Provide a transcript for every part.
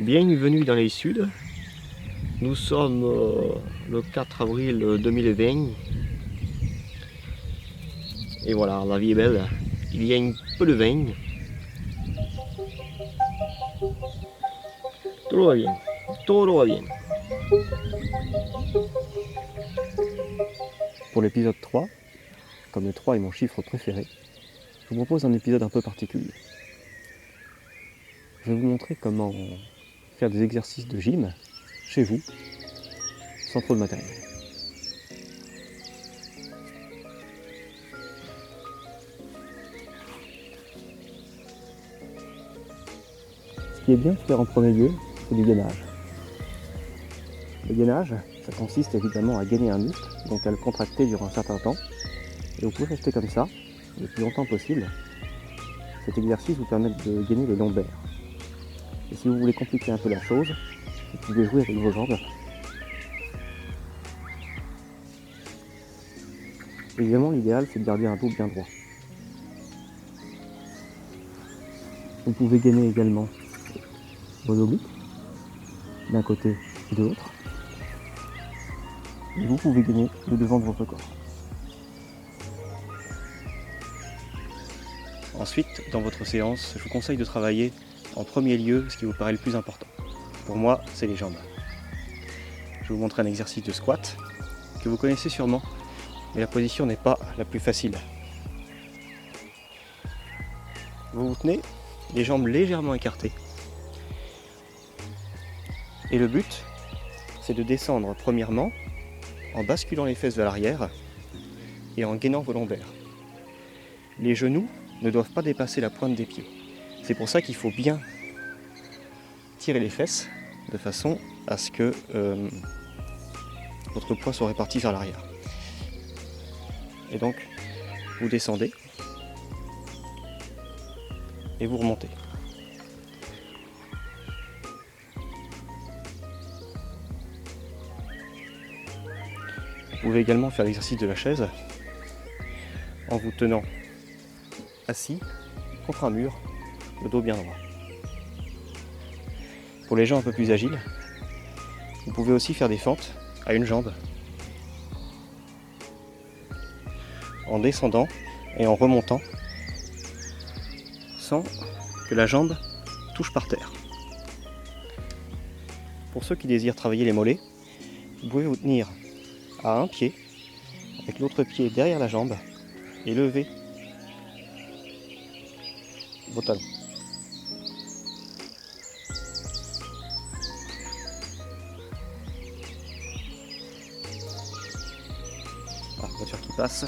Bienvenue dans les Suds. Nous sommes le 4 avril 2020. Et voilà, la vie est belle. Il y a un peu de vin. Tout va bien. Tout va bien. Pour l'épisode 3, comme le 3 est mon chiffre préféré, je vous propose un épisode un peu particulier. Je vais vous montrer comment faire des exercices de gym chez vous, sans trop de matériel. Ce qui est bien de faire en premier lieu, c'est du gainage. Le gainage, ça consiste évidemment à gainer un muscle, donc à le contracter durant un certain temps. Et vous pouvez rester comme ça, le plus longtemps possible. Cet exercice vous permet de gainer les lombaires. Et si vous voulez compliquer un peu la chose, vous pouvez jouer avec vos jambes. Évidemment, l'idéal, c'est de garder un dos bien droit. Vous pouvez gainer également vos obliques, d'un côté et de l'autre. Et vous pouvez gainer le devant de votre corps. Ensuite, dans votre séance, je vous conseille de travailler en premier lieu ce qui vous paraît le plus important. Pour moi, c'est les jambes. Je vais vous montrer un exercice de squat que vous connaissez sûrement, mais la position n'est pas la plus facile. Vous vous tenez, les jambes légèrement écartées. Et le but, c'est de descendre premièrement en basculant les fesses vers l'arrière et en gainant vos lombaires. Les genoux ne doivent pas dépasser la pointe des pieds. C'est pour ça qu'il faut bien tirer les fesses de façon à ce que votre poids soit réparti vers l'arrière. Et donc, vous descendez et vous remontez. Vous pouvez également faire l'exercice de la chaise en vous tenant assis contre un mur, le dos bien droit. Pour les gens un peu plus agiles, vous pouvez aussi faire des fentes à une jambe en descendant et en remontant sans que la jambe touche par terre. Pour ceux qui désirent travailler les mollets, vous pouvez vous tenir à un pied avec l'autre pied derrière la jambe et lever vos talons. Ah, voiture qui passe.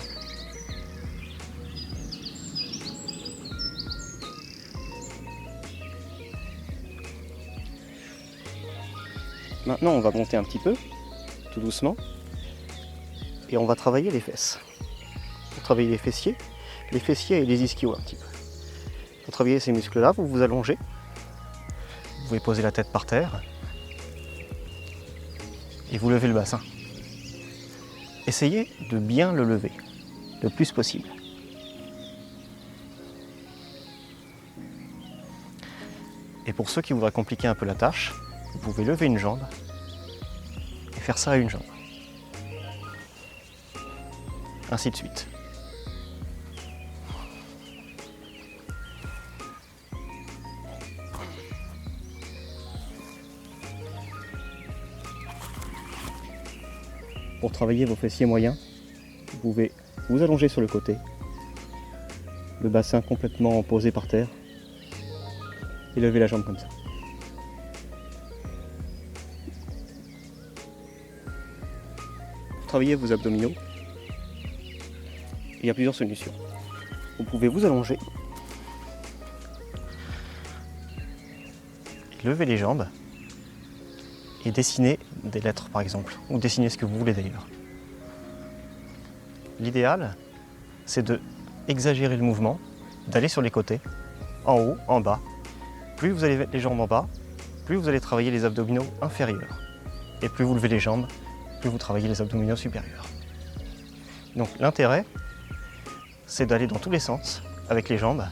Maintenant, on va monter un petit peu, tout doucement, et on va travailler les fesses. Pour travailler les fessiers et les ischios un petit peu. Pour travailler ces muscles-là, vous vous allongez. Vous pouvez poser la tête par terre. Et vous levez le bassin. Essayez de bien le lever, le plus possible. Et pour ceux qui voudraient compliquer un peu la tâche, vous pouvez lever une jambe et faire ça à une jambe. Ainsi de suite. Pour travailler vos fessiers moyens, vous pouvez vous allonger sur le côté, le bassin complètement posé par terre, et lever la jambe comme ça. Pour travailler vos abdominaux, il y a plusieurs solutions. Vous pouvez vous allonger, lever les jambes et dessiner des lettres par exemple, ou dessiner ce que vous voulez d'ailleurs. L'idéal, c'est de exagérer le mouvement, d'aller sur les côtés, en haut, en bas. Plus vous allez mettre les jambes en bas, plus vous allez travailler les abdominaux inférieurs. Et plus vous levez les jambes, plus vous travaillez les abdominaux supérieurs. Donc l'intérêt, c'est d'aller dans tous les sens avec les jambes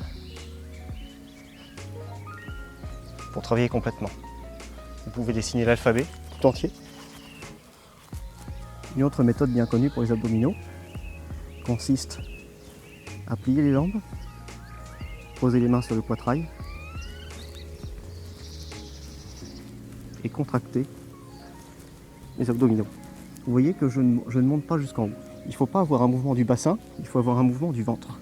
pour travailler complètement. Vous pouvez dessiner l'alphabet tout entier. Une autre méthode bien connue pour les abdominaux consiste à plier les jambes, poser les mains sur le poitrail et contracter les abdominaux. Vous voyez que je ne monte pas jusqu'en haut. Il ne faut pas avoir un mouvement du bassin, il faut avoir un mouvement du ventre.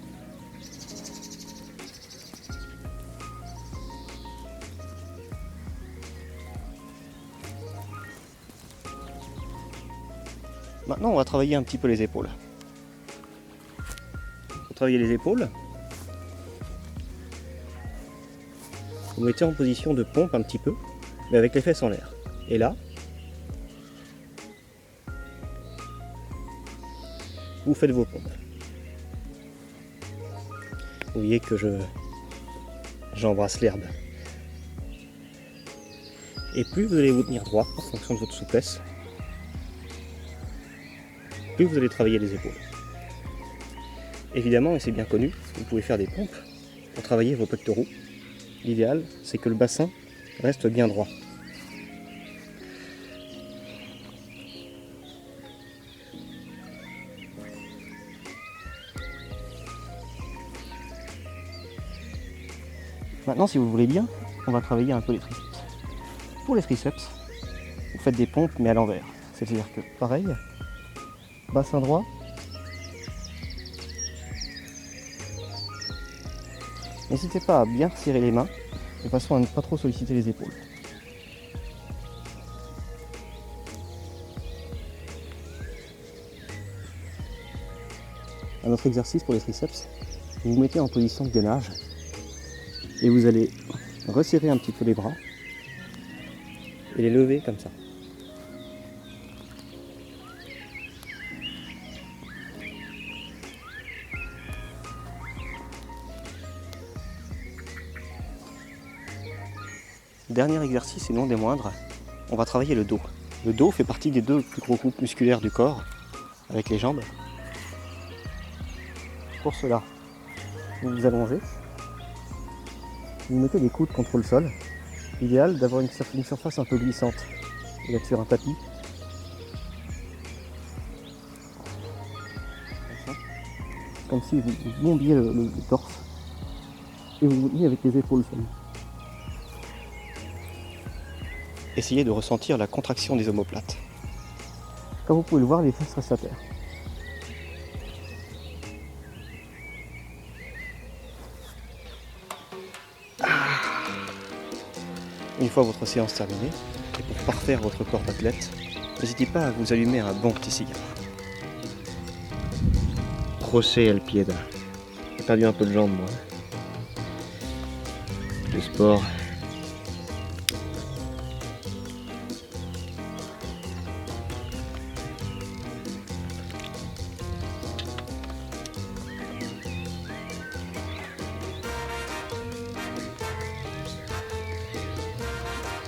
Maintenant, on va travailler un petit peu les épaules. Pour travailler les épaules, vous mettez en position de pompe un petit peu, mais avec les fesses en l'air. Et là, vous faites vos pompes. Vous voyez que j'embrasse l'herbe. Et plus vous allez vous tenir droit en fonction de votre souplesse, plus vous allez travailler les épaules. Évidemment, et c'est bien connu, vous pouvez faire des pompes pour travailler vos pectoraux. L'idéal, c'est que le bassin reste bien droit. Maintenant, si vous voulez bien, on va travailler un peu les triceps. Pour les triceps, vous faites des pompes mais à l'envers. C'est-à-dire que, pareil, bassin droit, n'hésitez pas à bien serrer les mains, de façon à ne pas trop solliciter les épaules. Un autre exercice pour les triceps, vous vous mettez en position de gainage et vous allez resserrer un petit peu les bras et les lever comme ça. Dernier exercice et non des moindres, on va travailler le dos. Le dos fait partie des deux plus gros groupes musculaires du corps, avec les jambes. Pour cela, vous vous allongez, vous mettez les coudes contre le sol. L'idéal d'avoir une surface un peu glissante. Vous êtes sur un tapis. Comme si vous bombiez le torse et vous vous tenez avec les épaules seulement. Essayez de ressentir la contraction des omoplates. Comme vous pouvez le voir, les fesses restent à terre. Une fois votre séance terminée, et pour parfaire votre corps d'athlète, n'hésitez pas à vous allumer un bon petit cigare. José El Pieda. J'ai perdu un peu de jambes, moi. Le sport.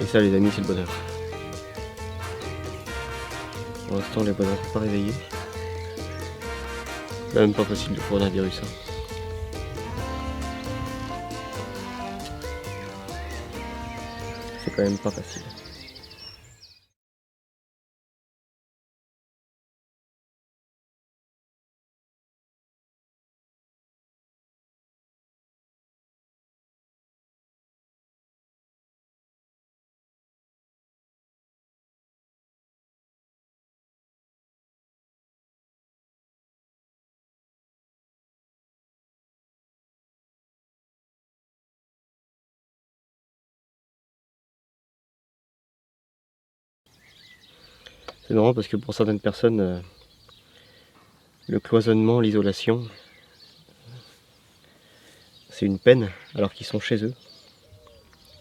Et ça, les amis, c'est le bonheur. Pour l'instant, les bonheurs ne sont pas réveillés. C'est même pas facile de coronavirus. C'est quand même pas facile. C'est marrant parce que pour certaines personnes, le cloisonnement, l'isolation, c'est une peine alors qu'ils sont chez eux.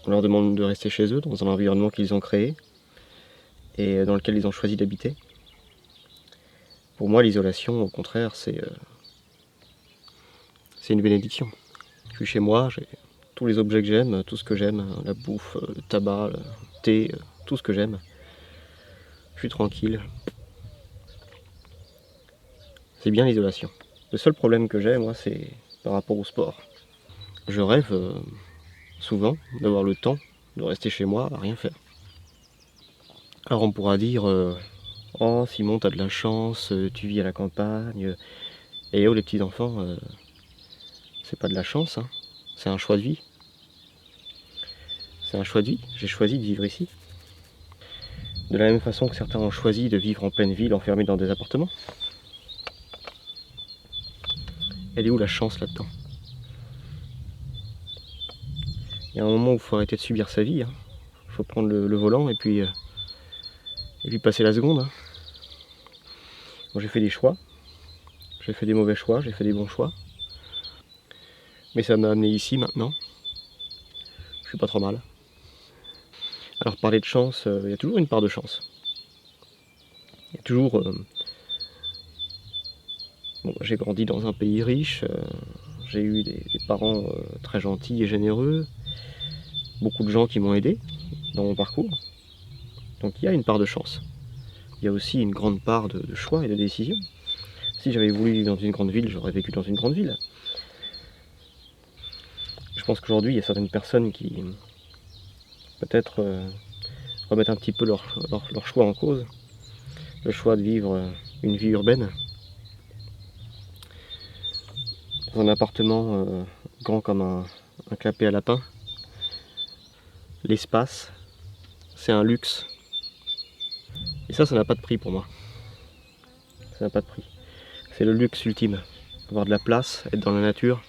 On leur demande de rester chez eux dans un environnement qu'ils ont créé et dans lequel ils ont choisi d'habiter. Pour moi, l'isolation, au contraire, c'est une bénédiction. Je suis chez moi, j'ai tous les objets que j'aime, tout ce que j'aime, la bouffe, le tabac, le thé, tout ce que j'aime. Je suis tranquille. C'est bien l'isolation. Le seul problème que j'ai, moi, c'est par rapport au sport. Je rêve souvent d'avoir le temps de rester chez moi à rien faire. Alors on pourra dire oh Simon, t'as de la chance, tu vis à la campagne. Et oh les petits enfants, c'est pas de la chance, hein. C'est un choix de vie. C'est un choix de vie. J'ai choisi de vivre ici. De la même façon que certains ont choisi de vivre en pleine ville, enfermés dans des appartements. Elle est où la chance là-dedans? Il y a un moment où il faut arrêter de subir sa vie. Il faut prendre le volant et puis passer la seconde. Moi j'ai fait des choix. J'ai fait des mauvais choix, j'ai fait des bons choix. Mais ça m'a amené ici maintenant. Je suis pas trop mal. Alors parler de chance, il y a toujours une part de chance. Il y a toujours... Bon, j'ai grandi dans un pays riche, j'ai eu des parents très gentils et généreux, beaucoup de gens qui m'ont aidé dans mon parcours. Donc il y a une part de chance. Il y a aussi une grande part de choix et de décision. Si j'avais voulu vivre dans une grande ville, j'aurais vécu dans une grande ville. Je pense qu'aujourd'hui, il y a certaines personnes qui peut-être remettent un petit peu leur choix en cause. Le choix de vivre une vie urbaine dans un appartement grand comme un clapet à lapin. L'espace, c'est un luxe. Et ça n'a pas de prix pour moi. Ça n'a pas de prix. C'est le luxe ultime. Avoir de la place, être dans la nature,